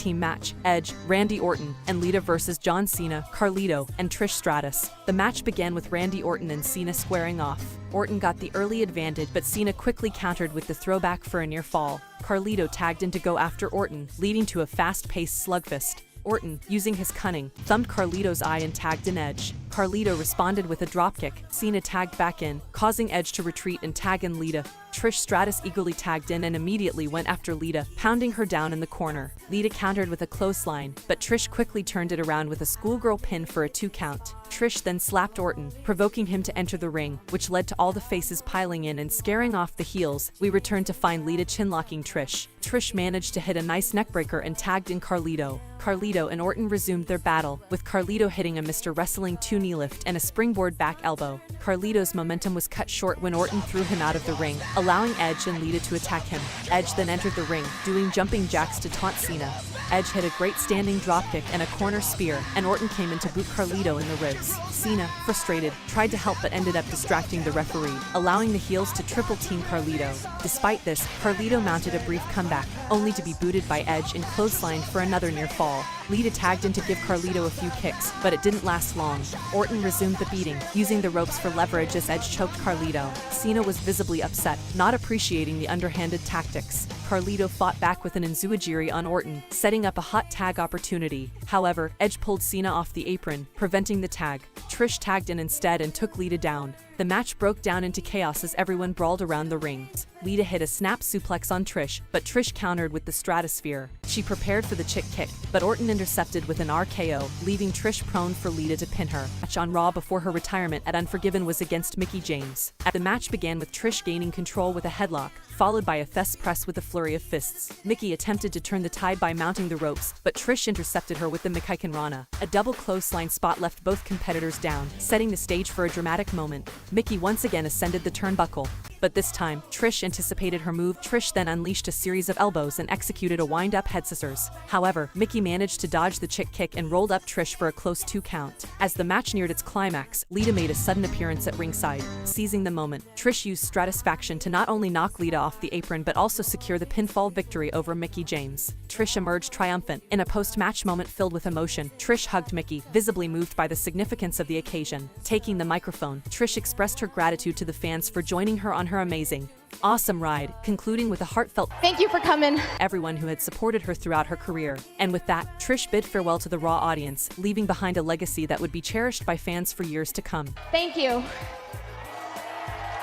team match, Edge, Randy Orton, and Lita versus John Cena, Carlito, and Trish Stratus. The match began with Randy Orton and Cena squaring off. Orton got the early advantage, but Cena quickly countered with the throwback for a near fall. Carlito tagged in to go after Orton, leading to a fast-paced slugfest. Orton, using his cunning, thumped Carlito's eye and tagged in Edge. Carlito responded with a dropkick. Cena tagged back in, causing Edge to retreat and tag in Lita. Trish Stratus eagerly tagged in and immediately went after Lita, pounding her down in the corner. Lita countered with a clothesline, but Trish quickly turned it around with a schoolgirl pin for a 2 count. Trish then slapped Orton, provoking him to enter the ring, which led to all the faces piling in and scaring off the heels. We returned to find Lita chinlocking Trish. Trish managed to hit a nice neckbreaker and tagged in Carlito. Carlito and Orton resumed their battle, with Carlito hitting a Mr. Wrestling 2 knee lift and a springboard back elbow. Carlito's momentum was cut short when Orton threw him out of the ring, allowing Edge and Lita to attack him. Edge then entered the ring, doing jumping jacks to taunt Cena. Edge hit a great standing dropkick and a corner spear, and Orton came in to boot Carlito in the ribs. Cena, frustrated, tried to help but ended up distracting the referee, allowing the heels to triple team Carlito. Despite this, Carlito mounted a brief comeback, only to be booted by Edge and clotheslined for another near fall. Lita tagged in to give Carlito a few kicks, but it didn't last long. Orton resumed the beating, using the ropes for leverage as Edge choked Carlito. Cena was visibly upset, not appreciating the underhanded tactics. Carlito fought back with an enzouajiri on Orton, setting up a hot tag opportunity. However, Edge pulled Cena off the apron, preventing the tag. Trish tagged in instead and took Lita down. The match broke down into chaos as everyone brawled around the ring. Lita hit a snap suplex on Trish, but Trish countered with the Stratosphere. She prepared for the chick kick, but Orton intercepted with an RKO, leaving Trish prone for Lita to pin her. Match on Raw before her retirement at Unforgiven was against Mickie James. The match began with Trish gaining control with a headlock, followed by a fist press with a flurry of fists. Mickie attempted to turn the tide by mounting the ropes, but Trish intercepted her with the Mikaiken Rana. A double clothesline spot left both competitors down, setting the stage for a dramatic moment. Mickie once again ascended the turnbuckle, but this time, Trish anticipated her move. Trish then unleashed a series of elbows and executed a wind-up head scissors. However, Mickie managed to dodge the chick kick and rolled up Trish for a close 2 count. As the match neared its climax, Lita made a sudden appearance at ringside. Seizing the moment, Trish used Stratusfaction to not only knock Lita off the apron but also secure the pinfall victory over Mickie James. Trish emerged triumphant. In a post-match moment filled with emotion, Trish hugged Mickie, visibly moved by the significance of the occasion. Taking the microphone, Trish expressed her gratitude to the fans for joining her on her amazing, awesome ride, concluding with a heartfelt "Thank you for coming" everyone who had supported her throughout her career. And with that, Trish bid farewell to the Raw audience, leaving behind a legacy that would be cherished by fans for years to come. Thank you.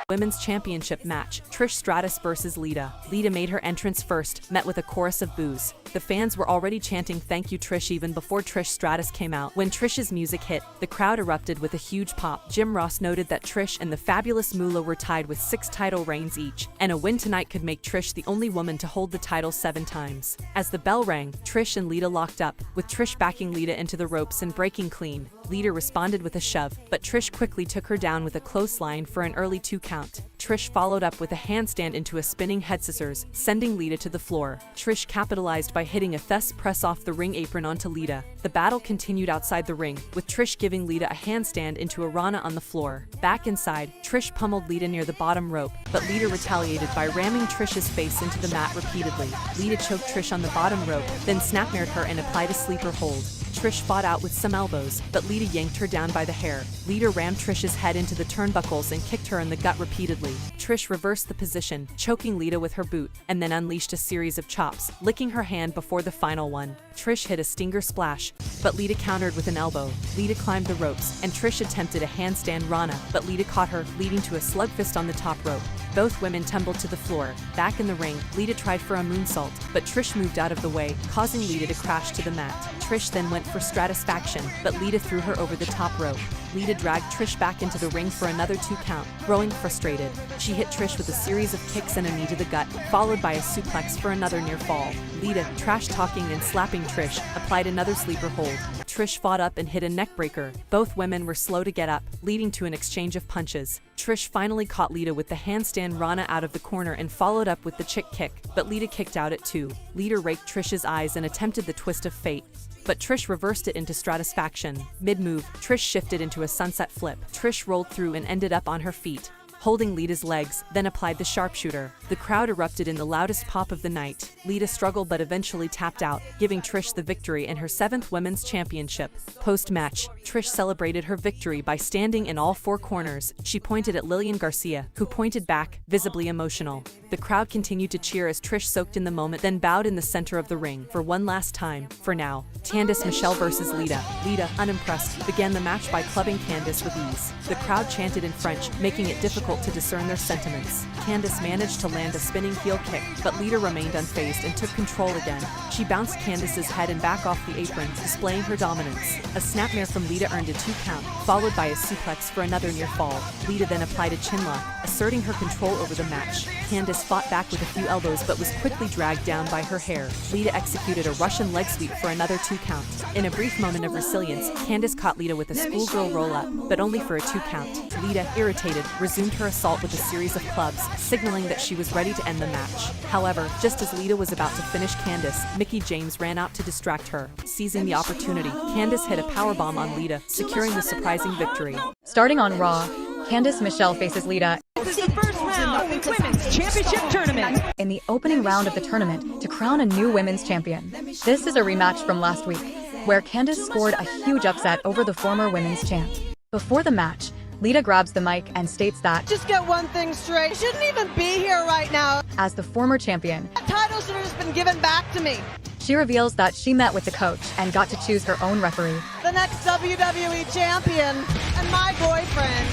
Women's Championship match, Trish Stratus versus Lita. Lita made her entrance first, met with a chorus of boos. The fans were already chanting "Thank you Trish" even before Trish Stratus came out. When Trish's music hit, the crowd erupted with a huge pop. Jim Ross noted that Trish and the Fabulous Moolah were tied with 6 title reigns each, and a win tonight could make Trish the only woman to hold the title 7 times. As the bell rang, Trish and Lita locked up, with Trish backing Lita into the ropes and breaking clean. Lita responded with a shove, but Trish quickly took her down with a clothesline for an early 2 count. Trish followed up with a handstand into a spinning head scissors, sending Lita to the floor. Trish capitalized by hitting a fist press off the ring apron onto Lita. The battle continued outside the ring, with Trish giving Lita a handstand into a Rana on the floor. Back inside, Trish pummeled Lita near the bottom rope, but Lita retaliated by ramming Trish's face into the mat repeatedly. Lita choked Trish on the bottom rope, then snapmared her and applied a sleeper hold. Trish fought out with some elbows, but Lita yanked her down by the hair. Lita rammed Trish's head into the turnbuckles and kicked her in the gut repeatedly. Trish reversed the position, choking Lita with her boot, and then unleashed a series of chops, licking her hand before the final one. Trish hit a stinger splash, but Lita countered with an elbow. Lita climbed the ropes, and Trish attempted a handstand Rana, but Lita caught her, leading to a slugfest on the top rope. Both women tumbled to the floor. Back in the ring, Lita tried for a moonsault, but Trish moved out of the way, causing Lita to crash to the mat. Trish then went for Stratusfaction, but Lita threw her over the top rope. Lita dragged Trish back into the ring for another 2 count. Growing frustrated, she hit Trish with a series of kicks and a knee to the gut, followed by a suplex for another near fall. Lita, trash-talking and slapping Trish, applied another sleeper hold. Trish fought up and hit a neckbreaker. Both women were slow to get up, leading to an exchange of punches. Trish finally caught Lita with the handstand Rana out of the corner and followed up with the chick kick, but Lita kicked out at 2. Lita raked Trish's eyes and attempted the twist of fate, but Trish reversed it into Stratusfaction. Mid-move, Trish shifted into a sunset flip. Trish rolled through and ended up on her feet. holding Lita's legs, then applied the sharpshooter. The crowd erupted in the loudest pop of the night. Lita struggled but eventually tapped out, giving Trish the victory in her 7th Women's Championship. Post-match, Trish celebrated her victory by standing in all 4 corners. She pointed at Lillian Garcia, who pointed back, visibly emotional. The crowd continued to cheer as Trish soaked in the moment, then bowed in the center of the ring for one last time. For now, Candice Michelle versus Lita. Lita, unimpressed, began the match by clubbing Candice with ease. The crowd chanted in French, making it difficult to discern their sentiments. Candice managed to land a spinning heel kick, but Lita remained unfazed and took control again. She bounced Candice's head and back off the apron, displaying her dominance. A snapmare from Lita earned a 2 count, followed by a suplex for another near fall. Lita then applied a chinlock, asserting her control over the match. Candice fought back with a few elbows but was quickly dragged down by her hair. Lita executed a Russian leg sweep for another 2 count. In a brief moment of resilience, Candice caught Lita with a schoolgirl roll-up, but only for a 2 count. Lita, irritated, resumed her assault with a series of clubs, signaling that she was ready to end the match. However, just as Lita was about to finish Candice, Mickie James ran out to distract her. Seizing the opportunity, Candice hit a powerbomb on Lita, securing the surprising victory. Starting on Raw, Candice Michelle faces Lita This is the first round of the Women's Championship Tournament. in the opening round of the tournament to crown a new women's champion. This is a rematch from last week, where Candice scored a huge upset over the former women's champ. Before the match, Lita grabs the mic and states that, Just get one thing straight. I shouldn't even be here right now. as the former champion, That title should have just been given back to me. she reveals that she met with the coach and got to choose her own referee. The next WWE champion and my boyfriend,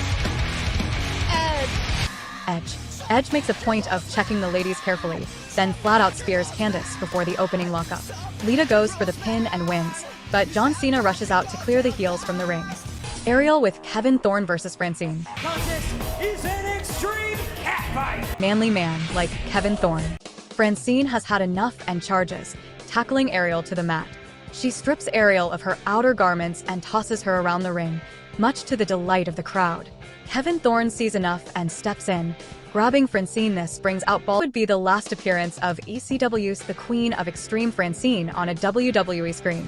Edge. Edge makes a point of checking the ladies carefully, then flat out spears Candice before the opening lockup. Lita goes for the pin and wins, but John Cena rushes out to clear the heels from the ring. Ariel with Kevin Thorne versus Francine. Contest is an extreme catfight. Manly man like Kevin Thorne. Francine has had enough and charges, tackling Ariel to the mat. She strips Ariel of her outer garments and tosses her around the ring, much to the delight of the crowd. Kevin Thorne sees enough and steps in, grabbing Francine. This brings out ball. Would be the last appearance of ECW's The Queen of Extreme Francine on a WWE screen.